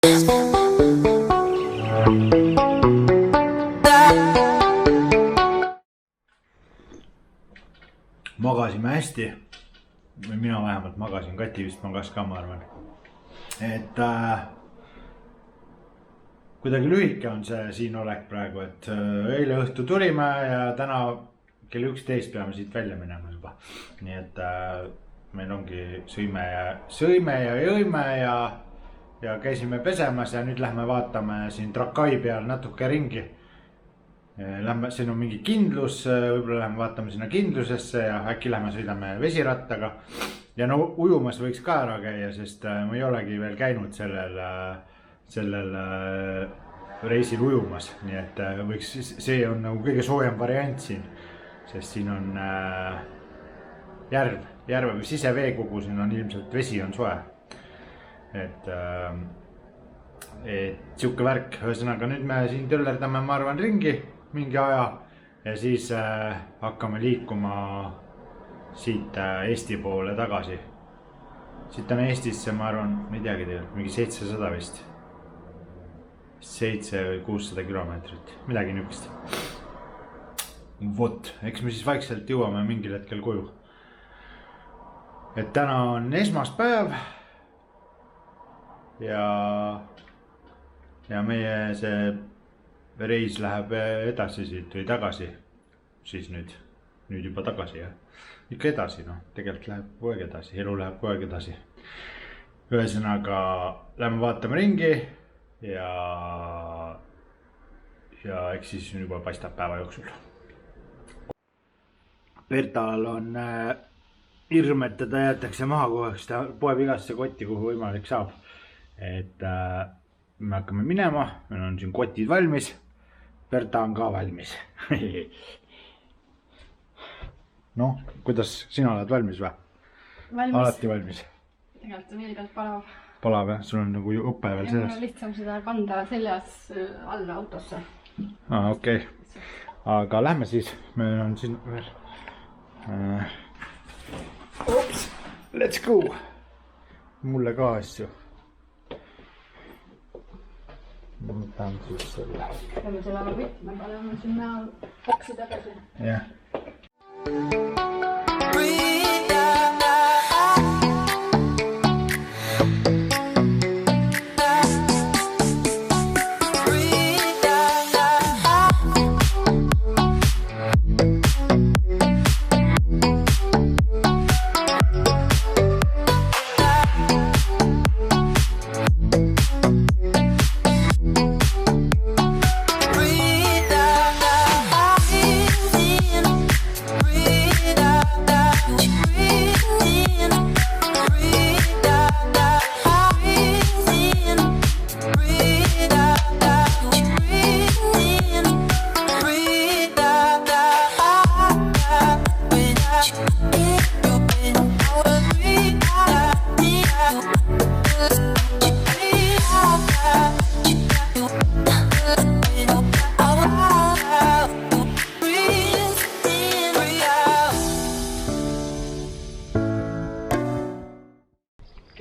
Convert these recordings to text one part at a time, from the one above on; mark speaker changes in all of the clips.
Speaker 1: Magasime hästi, või mina vähemalt magasin, Kati vist magas ka, ma arvan. Et kuidagi lühike on see siin olek praegu, et eile õhtu tulime ja täna kell 11 peame siit välja minema juba. Nii et meil ongi sõime ja jõime ja käisime pesemas ja nüüd lähme vaatame siin Trakai peal natuke ringi. Lähme, siin on mingi kindlus, võib-olla lähme vaatame sinna kindlusesse ja äkki lähme sõidame vesirattaga. Ja no ujumas võiks ka ära käia, sest ma ei olegi veel käinud sellel reisil ujumas. Nii et võiks, see on nagu kõige soojem variant siin, sest siin on järve või siseveekogu, siin on ilmselt vesi on soe. Et siuke värk, ühesõnaga nüüd me siin töllerdame, ma arvan, ringi mingi aja ja siis hakkame liikuma siit Eesti poole tagasi. Siit on Eestisse, ma arvan, ma ei teagi tegelikult, mingi 700 vist. 7 või 600 kilomeetrit, midagi niukest. Vot, eks me siis vaikselt jõuame mingil hetkel koju. Et täna on esmaspäev ja meie see reis läheb edasi siit või tagasi, siis nüüd juba tagasi ja ikka edasi, noh, tegelikult läheb kogu aeg edasi, elu läheb kogu aeg edasi. Ühesõnaga, lähme vaatame ringi ja eks siis juba paistab päeva jooksul. Bertal on hirm, et teda jäetakse maha kohaks, ta poeb igasse kotti, kuhu võimalik saab. Et me hakkame minema, meil on siin kotid valmis. Berta on ka valmis. Noh, kuidas sina oled valmis või?
Speaker 2: Valmis.
Speaker 1: Alati valmis?
Speaker 2: Tegelikult on eelgalt palav.
Speaker 1: Palav jah, sul on nagu õppe veel selles?
Speaker 2: Mul on lihtsam seda kanda seljas alla autosse.
Speaker 1: Okei. Aga lähme siis, meil on siin veel. Ops, let's go! Mulle ka asju. Ma võtan siis selle.
Speaker 2: Peame selle võtme, paneme sinna boksi tagasi.
Speaker 1: Jah.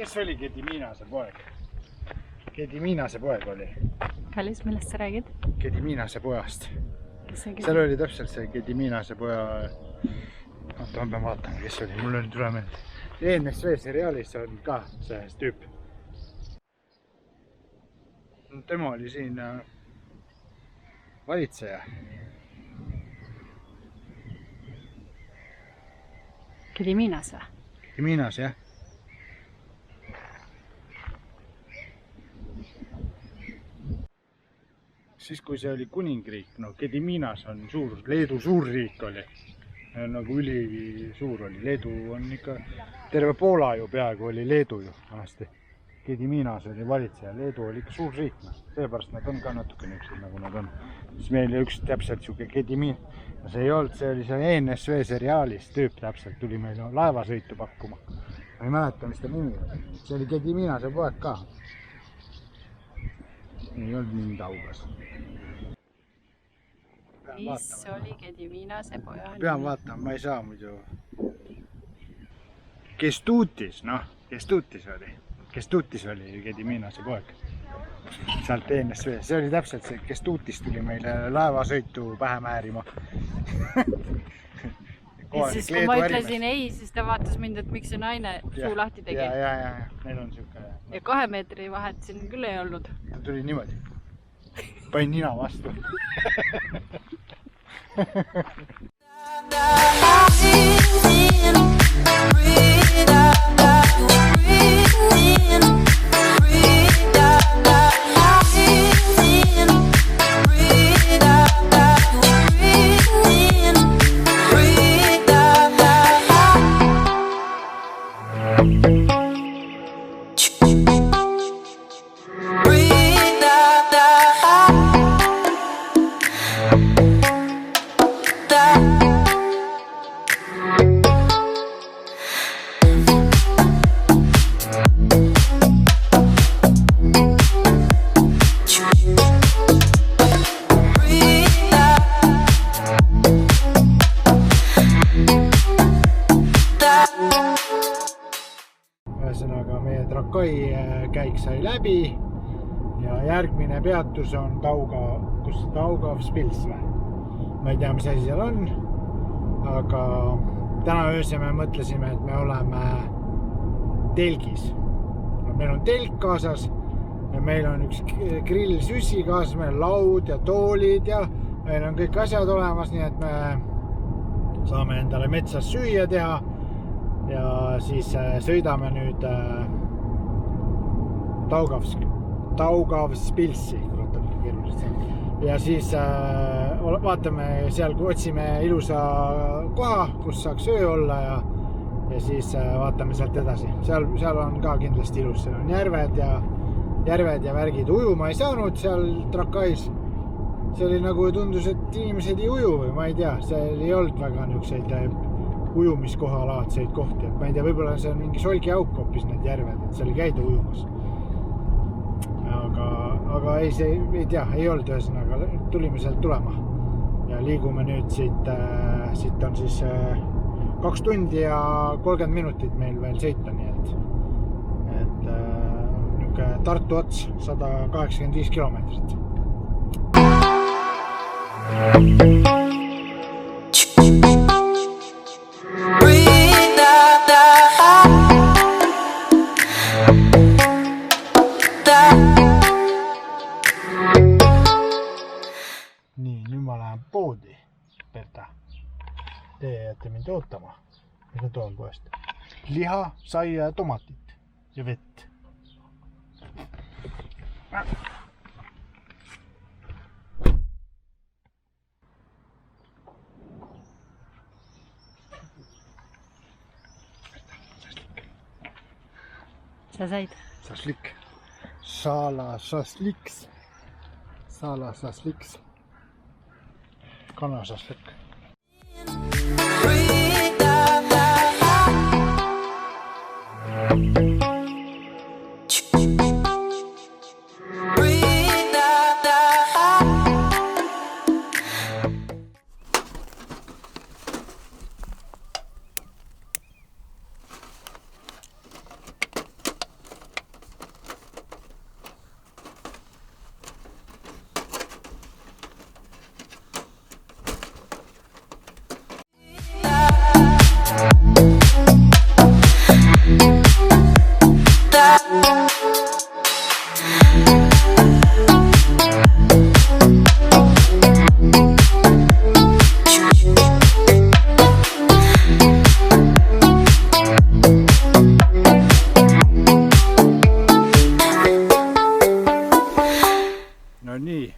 Speaker 1: Kes oli Gedimiinase poeg? Gedimiinase poeg oli.
Speaker 2: Kallis, millest sa räägid?
Speaker 1: Gedimiinase pojast. Seal oli täpselt see Gedimiinase poja. Oota, ma pean vaatama, kes oli. Mul on tule meelde. ENSV seriaalis on ka see tüüp. Tema oli siin valitseja.
Speaker 2: Gedimiinas või?
Speaker 1: Gedimiinas, jah. Siis kui see oli kuningriik, no Gedimiinas on suur, Leedu suurriik oli. Nagu üli suur oli. Leedu on ikka, terve Poola ju peaaegu oli Leedu ju vanasti. Gedimiinas oli valitseja, Leedu oli ikka suur riik. Seepärast nad on ka natuke niisugused nagu nad on. Siis meil üks täpselt siuke Gedimiin. See ei olnud, see oli see ENSV seriaalis tüüp täpselt, tuli meil laevasõitu pakkuma. Ma ei mäleta, mis ta nimi oli. See oli Gedimiinase poeg ka. Ei olnud nii taugas.
Speaker 2: Mis oli Gedimiinase poja nimi?
Speaker 1: Pean vaatama, ma ei saa muidu. Kestutis, noh, Kestutis oli Gedimiinase poeg. sealt eenes söös. See oli täpselt see, kes tuutis tuli meile laevasõitu pähe määrima.
Speaker 3: Ja siis kui ma ütlesin ei, siis ta vaatas mind, et miks see naine suu lahti tegi.
Speaker 1: Ja, neil on siuke.
Speaker 3: Ja 2 meetri vahet siin küll ei olnud.
Speaker 1: Ta tuli niimoodi. Pain nina vastu. Ühesõnaga meie Trakai käik sai läbi ja järgmine peatus on Daugavspils või? Ma ei tea, mis asi seal on, aga täna öösel me mõtlesime, et me oleme telgis. Meil on telk kaasas ja meil on üks grillsüssi kaasas, meil on laud ja toolid ja meil on kõik asjad olemas, nii et me saame endale metsas süüa teha. Ja siis sõidame nüüd Daugavspilsi. Ja siis vaatame seal, kui otsime ilusa koha, kus saaks öö olla ja siis vaatame sealt edasi. Seal on ka kindlasti ilus. Seal on järved ja värgid. Ujuma ei saanud seal Trakais. See oli nagu tundus, et inimesed ei uju või ma ei tea. Seal ei olnud väga niukseid ujumiskohalaadseid kohti, et ma ei tea, võib-olla see on mingi solgiauk hoopis need järved, et seal ei käida ujumas. Aga ei, see ei tea, ei olnud ühesõnaga, tulime sealt tulema ja liigume nüüd siit on siis 2 tundi ja 30 minutit meil veel sõita, nii et niuke Tartu ots 185 kilomeetrit. Nii, nüüd ma lähen poodi, Berta. Te jääte mind ootama. Mida toon poest? Liha, saia ja tomatit ja vett.
Speaker 3: Sa said?
Speaker 1: Šašlik. Šala šašliks. Sala šašliks. Kana šašlik.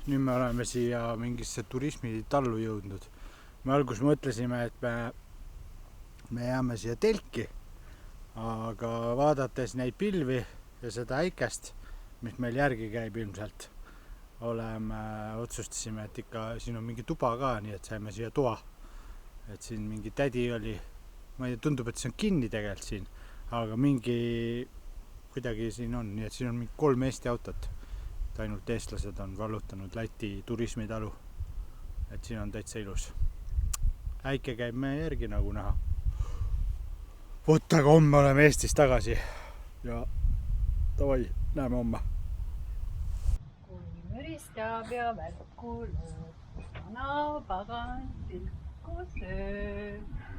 Speaker 1: Nüüd me oleme siia mingisse turismitallu jõudnud. Me algus mõtlesime, et me jääme siia telki, aga vaadates neid pilvi ja seda äikest, mis meil järgi käib ilmselt, otsustasime, et ikka siin on mingi tuba ka, nii et saime siia toa. Et siin mingi tädi oli, ma ei tea, tundub, et see on kinni tegelikult siin, aga mingi kuidagi siin on, nii et siin on mingi 3 Eesti autot. Ainult eestlased on vallutanud Läti turismitalu, et siin on täitsa ilus. Äike käib meie järgi nagu näha. Vot, aga homme oleme Eestis tagasi ja davai, näeme homme.
Speaker 3: pestab ja värku lööb. Vana pagan tilku sööb.